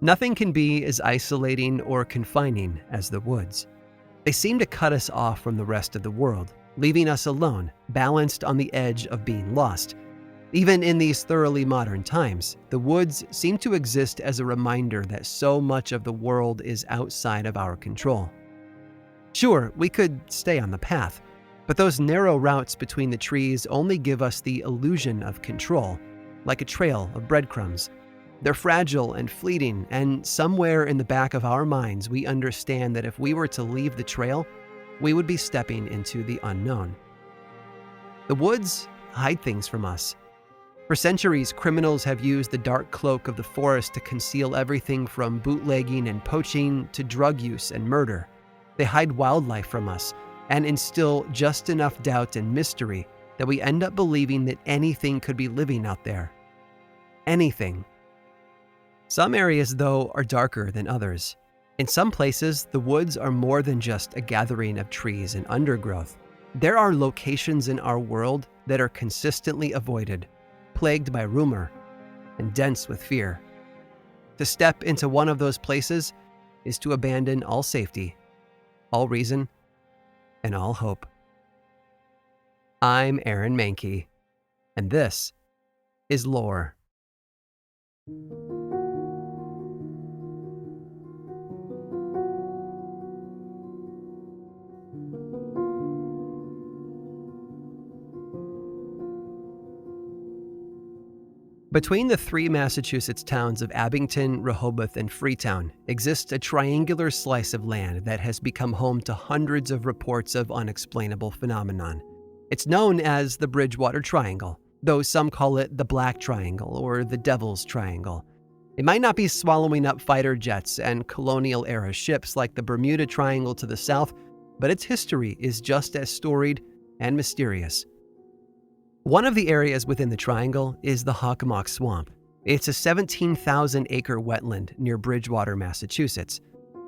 Nothing can be as isolating or confining as the woods. They seem to cut us off from the rest of the world, leaving us alone, balanced on the edge of being lost. Even in these thoroughly modern times, the woods seem to exist as a reminder that so much of the world is outside of our control. Sure, we could stay on the path, but those narrow routes between the trees only give us the illusion of control, like a trail of breadcrumbs. They're fragile and fleeting, and somewhere in the back of our minds, we understand that if we were to leave the trail, we would be stepping into the unknown. The woods hide things from us. For centuries, criminals have used the dark cloak of the forest to conceal everything from bootlegging and poaching to drug use and murder. They hide wildlife from us and instill just enough doubt and mystery that we end up believing that anything could be living out there. Anything. Some areas, though, are darker than others. In some places, the woods are more than just a gathering of trees and undergrowth. There are locations in our world that are consistently avoided, plagued by rumor, and dense with fear. To step into one of those places is to abandon all safety, all reason, and all hope. I'm Aaron Mahnke, and this is Lore. Between the three Massachusetts towns of Abington, Rehoboth, and Freetown exists a triangular slice of land that has become home to hundreds of reports of unexplainable phenomenon. It's known as the Bridgewater Triangle, though some call it the Black Triangle or the Devil's Triangle. It might not be swallowing up fighter jets and colonial-era ships like the Bermuda Triangle to the south, but its history is just as storied and mysterious. One of the areas within the triangle is the Hockomock Swamp. It's a 17,000-acre wetland near Bridgewater, Massachusetts.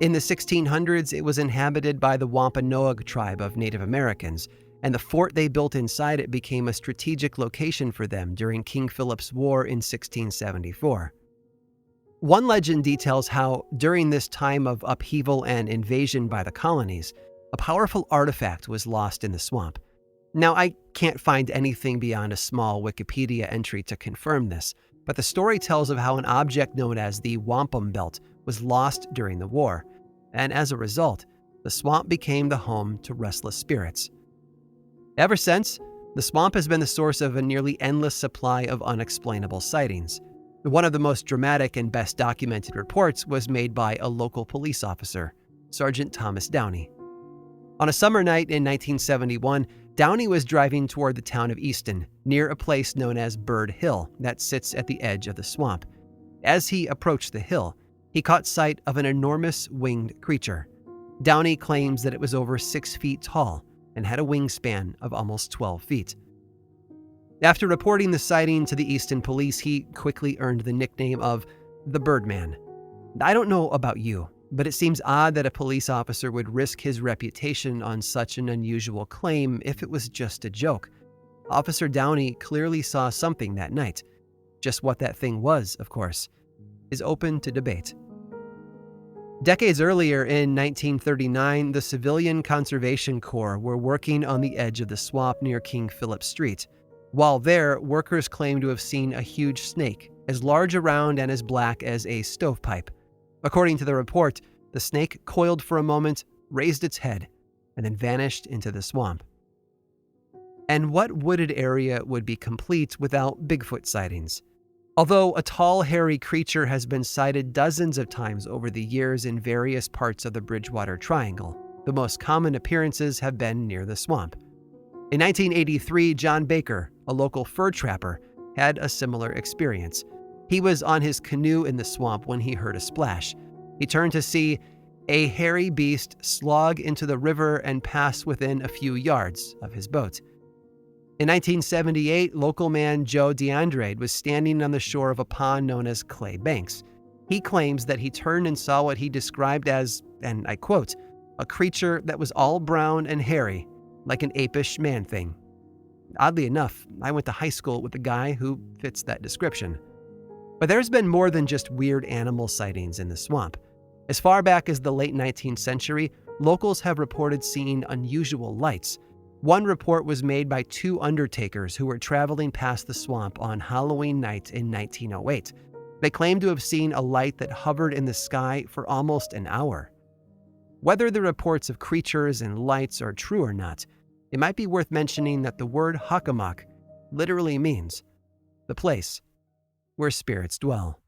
In the 1600s, it was inhabited by the Wampanoag tribe of Native Americans, and the fort they built inside it became a strategic location for them during King Philip's War in 1674. One legend details how, during this time of upheaval and invasion by the colonies, a powerful artifact was lost in the swamp. Now, I can't find anything beyond a small Wikipedia entry to confirm this, but the story tells of how an object known as the wampum belt was lost during the war, and as a result, the swamp became the home to restless spirits. Ever since, the swamp has been the source of a nearly endless supply of unexplainable sightings. One of the most dramatic and best documented reports was made by a local police officer, Sergeant Thomas Downey. On a summer night in 1971, Downey was driving toward the town of Easton, near a place known as Bird Hill that sits at the edge of the swamp. As he approached the hill, he caught sight of an enormous winged creature. Downey claims that it was over 6 feet tall and had a wingspan of almost 12 feet. After reporting the sighting to the Easton police, he quickly earned the nickname of the Birdman. I don't know about you, but it seems odd that a police officer would risk his reputation on such an unusual claim if it was just a joke. Officer Downey clearly saw something that night. Just what that thing was, of course, is open to debate. Decades earlier, in 1939, the Civilian Conservation Corps were working on the edge of the swamp near King Philip Street. While there, workers claimed to have seen a huge snake, as large around and as black as a stovepipe. According to the report, the snake coiled for a moment, raised its head, and then vanished into the swamp. And what wooded area would be complete without Bigfoot sightings? Although a tall, hairy creature has been sighted dozens of times over the years in various parts of the Bridgewater Triangle, the most common appearances have been near the swamp. In 1983, John Baker, a local fur trapper, had a similar experience. He was on his canoe in the swamp when he heard a splash. He turned to see a hairy beast slog into the river and pass within a few yards of his boat. In 1978, local man Joe DeAndrade was standing on the shore of a pond known as Clay Banks. He claims that he turned and saw what he described as, and I quote, a creature that was all brown and hairy, like an apish man-thing. Oddly enough, I went to high school with a guy who fits that description. But there's been more than just weird animal sightings in the swamp. As far back as the late 19th century, locals have reported seeing unusual lights. One report was made by two undertakers who were traveling past the swamp on Halloween night in 1908. They claimed to have seen a light that hovered in the sky for almost an hour. Whether the reports of creatures and lights are true or not, it might be worth mentioning that the word hakamak literally means the place where spirits dwell.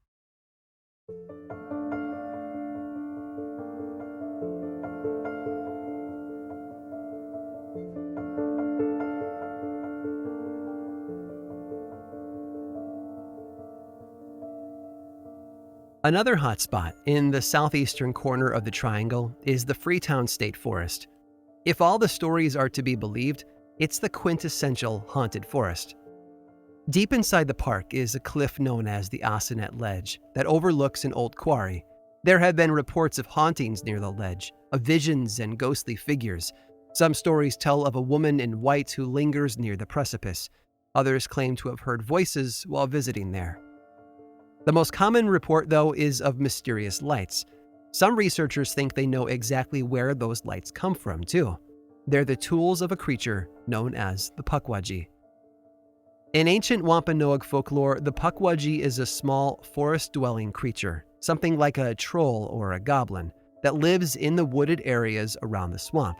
Another hotspot in the southeastern corner of the triangle is the Freetown State Forest. If all the stories are to be believed, it's the quintessential haunted forest. Deep inside the park is a cliff known as the Assinet Ledge that overlooks an old quarry. There have been reports of hauntings near the ledge, of visions and ghostly figures. Some stories tell of a woman in white who lingers near the precipice. Others claim to have heard voices while visiting there. The most common report, though, is of mysterious lights. Some researchers think they know exactly where those lights come from, too. They're the tools of a creature known as the pukwudgie. In ancient Wampanoag folklore, the pukwudgie is a small, forest-dwelling creature, something like a troll or a goblin, that lives in the wooded areas around the swamp.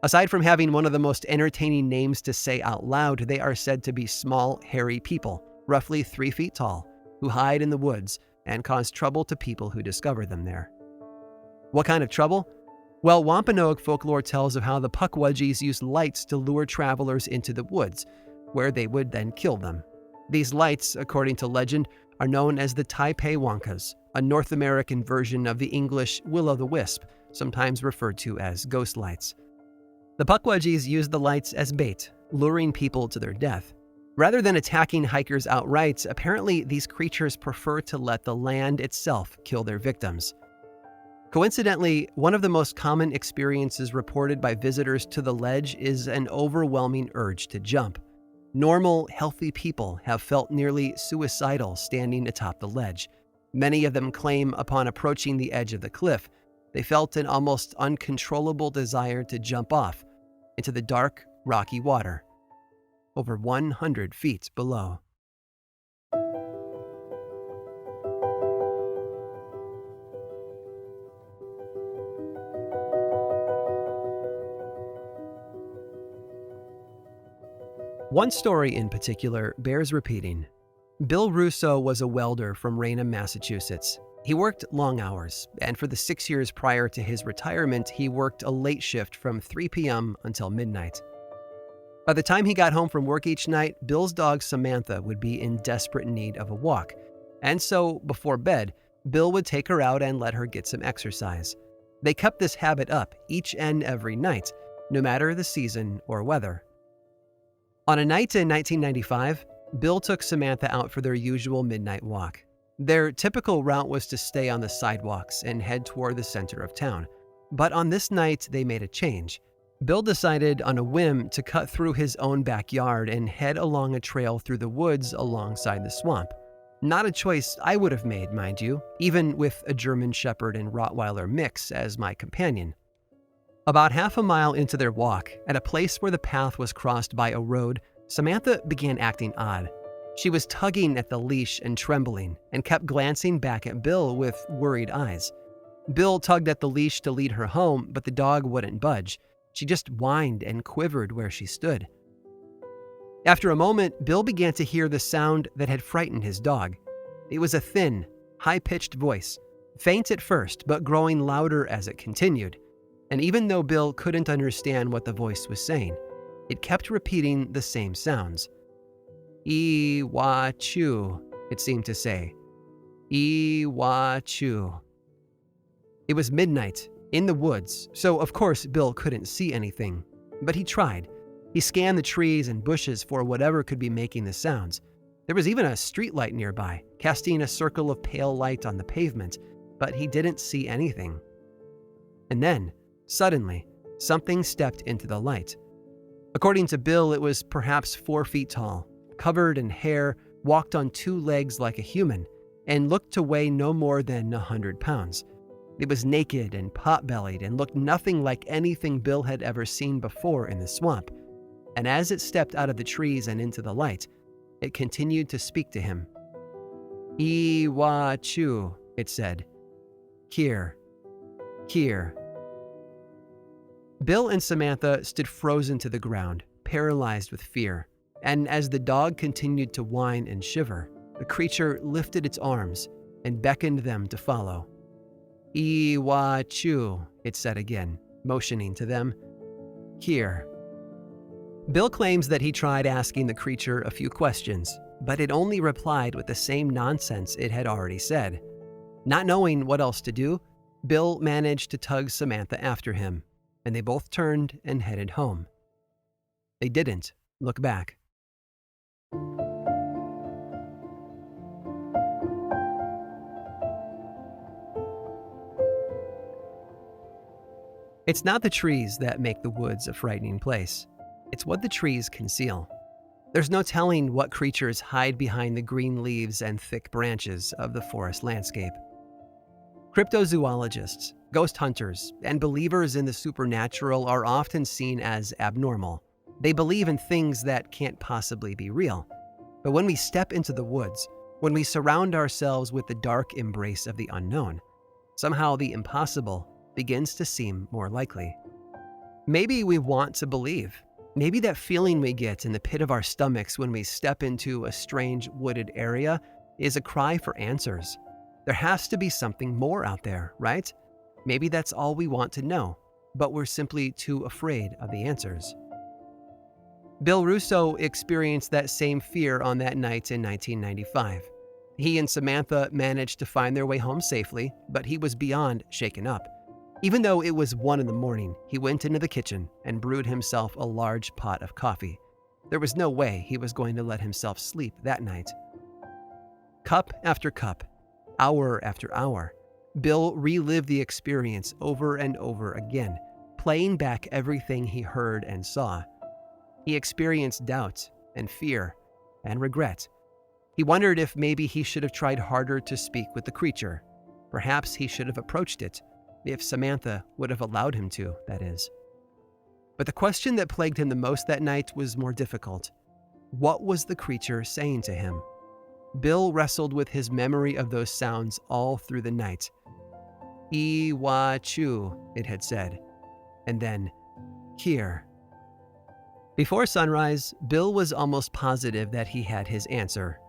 Aside from having one of the most entertaining names to say out loud, they are said to be small, hairy people, roughly 3 feet tall, who hide in the woods and cause trouble to people who discover them there. What kind of trouble? Well, Wampanoag folklore tells of how the pukwudgies used lights to lure travelers into the woods, where they would then kill them. These lights, according to legend, are known as the Taipei Wankas, a North American version of the English will-o'-the-wisp, sometimes referred to as ghost lights. The pukwudgies used the lights as bait, luring people to their death. Rather than attacking hikers outright, apparently these creatures prefer to let the land itself kill their victims. Coincidentally, one of the most common experiences reported by visitors to the ledge is an overwhelming urge to jump. Normal, healthy people have felt nearly suicidal standing atop the ledge. Many of them claim upon approaching the edge of the cliff, they felt an almost uncontrollable desire to jump off into the dark, rocky water, over 100 feet below. One story in particular bears repeating. Bill Russo was a welder from Raynham, Massachusetts. He worked long hours, and for the 6 years prior to his retirement, he worked a late shift from 3 p.m. until midnight. By the time he got home from work each night, Bill's dog Samantha would be in desperate need of a walk. And so, before bed, Bill would take her out and let her get some exercise. They kept this habit up each and every night, no matter the season or weather. On a night in 1995, Bill took Samantha out for their usual midnight walk. Their typical route was to stay on the sidewalks and head toward the center of town. But on this night, they made a change. Bill decided on a whim to cut through his own backyard and head along a trail through the woods alongside the swamp. Not a choice I would have made, mind you, even with a German Shepherd and Rottweiler mix as my companion. About half a mile into their walk, at a place where the path was crossed by a road, Samantha began acting odd. She was tugging at the leash and trembling, and kept glancing back at Bill with worried eyes. Bill tugged at the leash to lead her home, but the dog wouldn't budge. She just whined and quivered where she stood. After a moment, Bill began to hear the sound that had frightened his dog. It was a thin, high-pitched voice, faint at first, but growing louder as it continued. And even though Bill couldn't understand what the voice was saying, it kept repeating the same sounds. "Ee-wah-chew," it seemed to say. "Ee-wah-chew." It was midnight, in the woods, so of course Bill couldn't see anything. But he tried. He scanned the trees and bushes for whatever could be making the sounds. There was even a streetlight nearby, casting a circle of pale light on the pavement, but he didn't see anything. And then, suddenly, something stepped into the light. According to Bill, it was perhaps 4 feet tall, covered in hair, walked on 2 legs like a human. and looked to weigh no more than 100 pounds. It was naked and pot-bellied and looked nothing like anything Bill had ever seen before in the swamp. And as it stepped out of the trees and into the light, it continued to speak to him. "Iwa-chu," it said. "Here. Here." Bill and Samantha stood frozen to the ground, paralyzed with fear, and as the dog continued to whine and shiver, the creature lifted its arms and beckoned them to follow. "Iwa-chu," it said again, motioning to them. "Here." Bill claims that he tried asking the creature a few questions, but it only replied with the same nonsense it had already said. Not knowing what else to do, Bill managed to tug Samantha after him, and they both turned and headed home. They didn't look back. It's not the trees that make the woods a frightening place. It's what the trees conceal. There's no telling what creatures hide behind the green leaves and thick branches of the forest landscape. Cryptozoologists, ghost hunters, and believers in the supernatural are often seen as abnormal. They believe in things that can't possibly be real. But when we step into the woods, when we surround ourselves with the dark embrace of the unknown, somehow the impossible begins to seem more likely. Maybe we want to believe. Maybe that feeling we get in the pit of our stomachs when we step into a strange wooded area is a cry for answers. There has to be something more out there, right? Maybe that's all we want to know, but we're simply too afraid of the answers. Bill Russo experienced that same fear on that night in 1995. He and Samantha managed to find their way home safely, but he was beyond shaken up. Even though it was 1 a.m, he went into the kitchen and brewed himself a large pot of coffee. There was no way he was going to let himself sleep that night. Cup after cup, hour after hour, Bill relived the experience over and over again, playing back everything he heard and saw. He experienced doubt and fear and regret. He wondered if maybe he should have tried harder to speak with the creature. Perhaps he should have approached it, if Samantha would have allowed him to, that is. But the question that plagued him the most that night was more difficult. What was the creature saying to him? Bill wrestled with his memory of those sounds all through the night. "Iwa-chu," it had said, and then, "Here." Before sunrise, Bill was almost positive that he had his answer.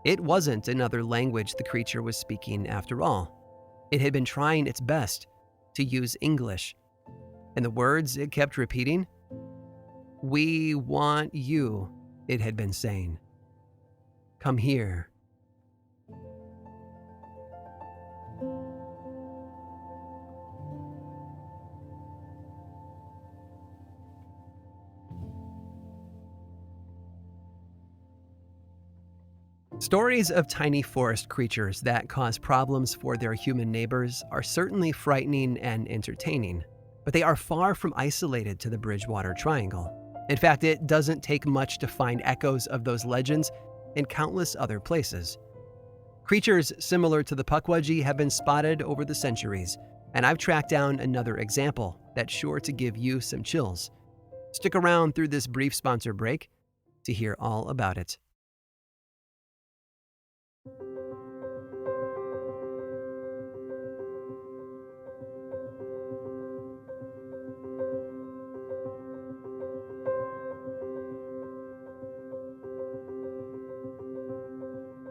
It wasn't another language the creature was speaking after all. It had been trying its best to use English. And the words it kept repeating? "We want you," it had been saying. "Come here." Stories of tiny forest creatures that cause problems for their human neighbors are certainly frightening and entertaining, but they are far from isolated to the Bridgewater Triangle. In fact, it doesn't take much to find echoes of those legends in countless other places. Creatures similar to the pukwudgie have been spotted over the centuries, and I've tracked down another example that's sure to give you some chills. Stick around through this brief sponsor break to hear all about it.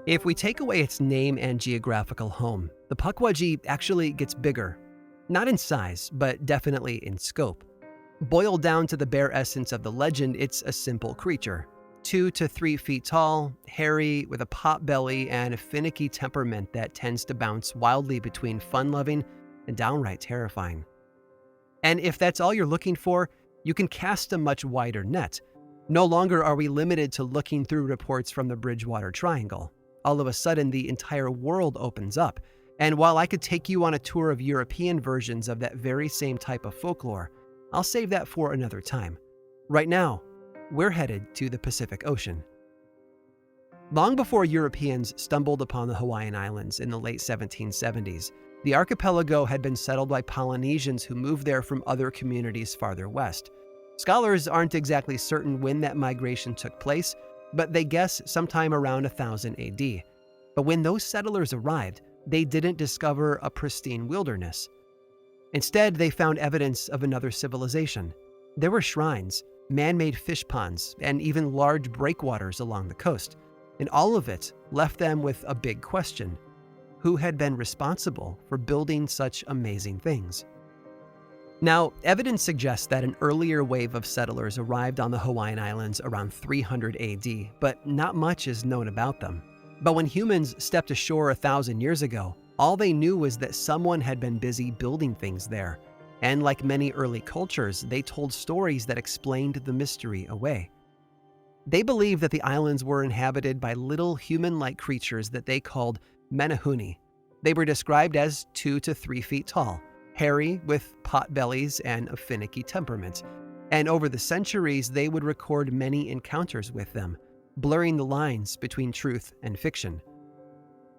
If we take away its name and geographical home, the pukwudgie actually gets bigger. Not in size, but definitely in scope. Boiled down to the bare essence of the legend, it's a simple creature. 2 to 3 feet tall, hairy, with a pot belly and a finicky temperament that tends to bounce wildly between fun-loving and downright terrifying. And if that's all you're looking for, you can cast a much wider net. No longer are we limited to looking through reports from the Bridgewater Triangle. All of a sudden, the entire world opens up. And while I could take you on a tour of European versions of that very same type of folklore, I'll save that for another time. Right now, we're headed to the Pacific Ocean. Long before Europeans stumbled upon the Hawaiian Islands in the late 1770s, the archipelago had been settled by Polynesians who moved there from other communities farther west. Scholars aren't exactly certain when that migration took place, but they guess sometime around 1000 AD. But when those settlers arrived, they didn't discover a pristine wilderness. Instead, they found evidence of another civilization. There were shrines, man-made fish ponds, and even large breakwaters along the coast. And all of it left them with a big question: who had been responsible for building such amazing things? Now, evidence suggests that an earlier wave of settlers arrived on the Hawaiian Islands around 300 AD, but not much is known about them. But when humans stepped ashore 1,000 years ago, all they knew was that someone had been busy building things there. And like many early cultures, they told stories that explained the mystery away. They believed that the islands were inhabited by little human-like creatures that they called menehune. They were described as 2 to 3 feet tall, hairy, with pot bellies and a finicky temperament. And over the centuries, they would record many encounters with them, blurring the lines between truth and fiction.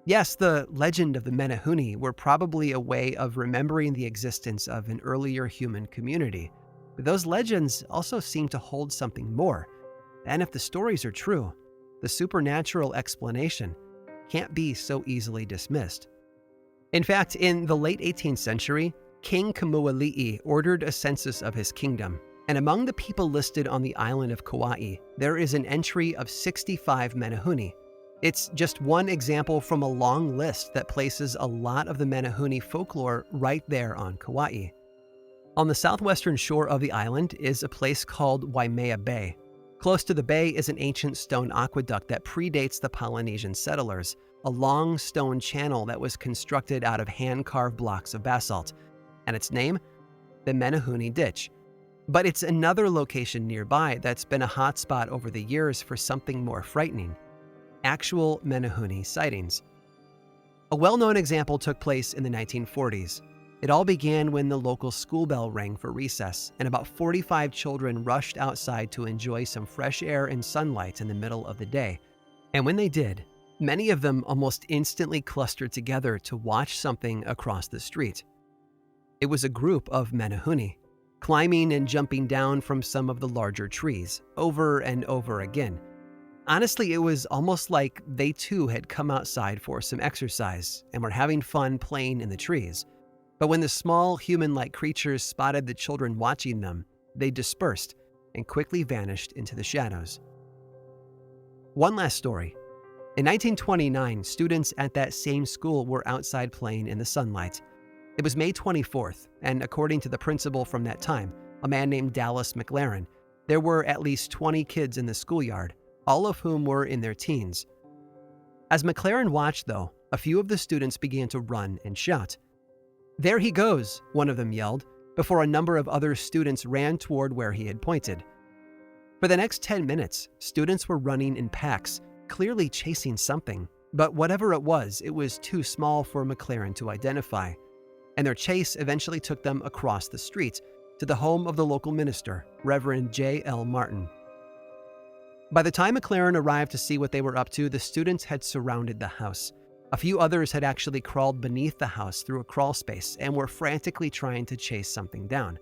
Yes, the legend of the menehune were probably a way of remembering the existence of an earlier human community. But those legends also seem to hold something more. And if the stories are true, the supernatural explanation can't be so easily dismissed. In fact, in the late 18th century, King Kamuali'i ordered a census of his kingdom, and among the people listed on the island of Kauai, there is an entry of 65 menehune. It's just one example from a long list that places a lot of the menehune folklore right there on Kauai. On the southwestern shore of the island is a place called Waimea Bay. Close to the bay is an ancient stone aqueduct that predates the Polynesian settlers, a long stone channel that was constructed out of hand-carved blocks of basalt, and its name? The Menehune Ditch. But it's another location nearby that's been a hotspot over the years for something more frightening: actual menehune sightings. A well-known example took place in the 1940s. It all began when the local school bell rang for recess, and about 45 children rushed outside to enjoy some fresh air and sunlight in the middle of the day. And when they did, many of them almost instantly clustered together to watch something across the street. It was a group of menehune, climbing and jumping down from some of the larger trees, over and over again. Honestly, it was almost like they too had come outside for some exercise and were having fun playing in the trees. But when the small human-like creatures spotted the children watching them, they dispersed and quickly vanished into the shadows. One last story. In 1929, students at that same school were outside playing in the sunlight. It was May 24th, and according to the principal from that time, a man named Dallas McLaren, there were at least 20 kids in the schoolyard, all of whom were in their teens. As McLaren watched, though, a few of the students began to run and shout. "There he goes," one of them yelled, before a number of other students ran toward where he had pointed. For the next 10 minutes, students were running in packs, clearly chasing something, but whatever it was too small for McLaren to identify, and their chase eventually took them across the street to the home of the local minister, Reverend J.L. Martin. By the time McLaren arrived to see what they were up to, the students had surrounded the house. A few others had actually crawled beneath the house through a crawl space and were frantically trying to chase something down.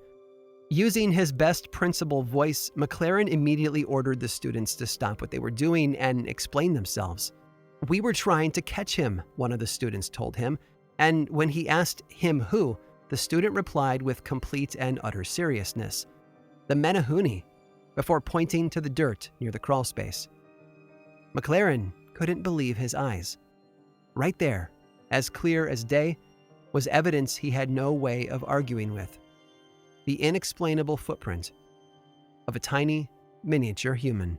Using his best principal voice, McLaren immediately ordered the students to stop what they were doing and explain themselves. "We were trying to catch him," one of the students told him, and when he asked him who, the student replied with complete and utter seriousness, "The menehune," before pointing to the dirt near the crawl space. McLaren couldn't believe his eyes. Right there, as clear as day, was evidence he had no way of arguing with: the inexplainable footprint of a tiny, miniature human.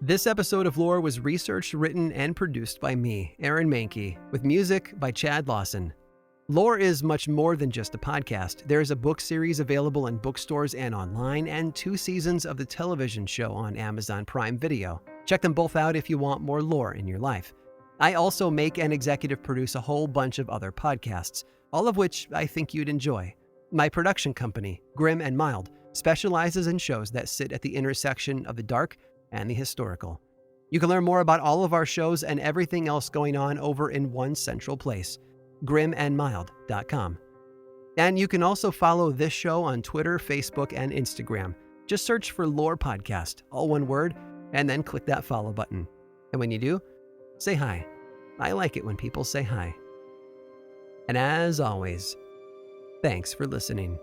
This episode of Lore was researched, written, and produced by me, Aaron Mahnke, with music by Chad Lawson. Lore is much more than just a podcast. There is a book series available in bookstores and online, and 2 seasons of the television show on Amazon Prime Video. Check them both out if you want more lore in your life. I also make and executive produce a whole bunch of other podcasts. all of which I think you'd enjoy. My production company, Grim and Mild, specializes in shows that sit at the intersection of the dark and the historical. You can learn more about all of our shows and everything else going on over in one central place, grimandmild.com. And you can also follow this show on Twitter, Facebook, and Instagram. Just search for Lore Podcast, all one word, and then click that follow button. And when you do, say hi. I like it when people say hi. And as always, thanks for listening.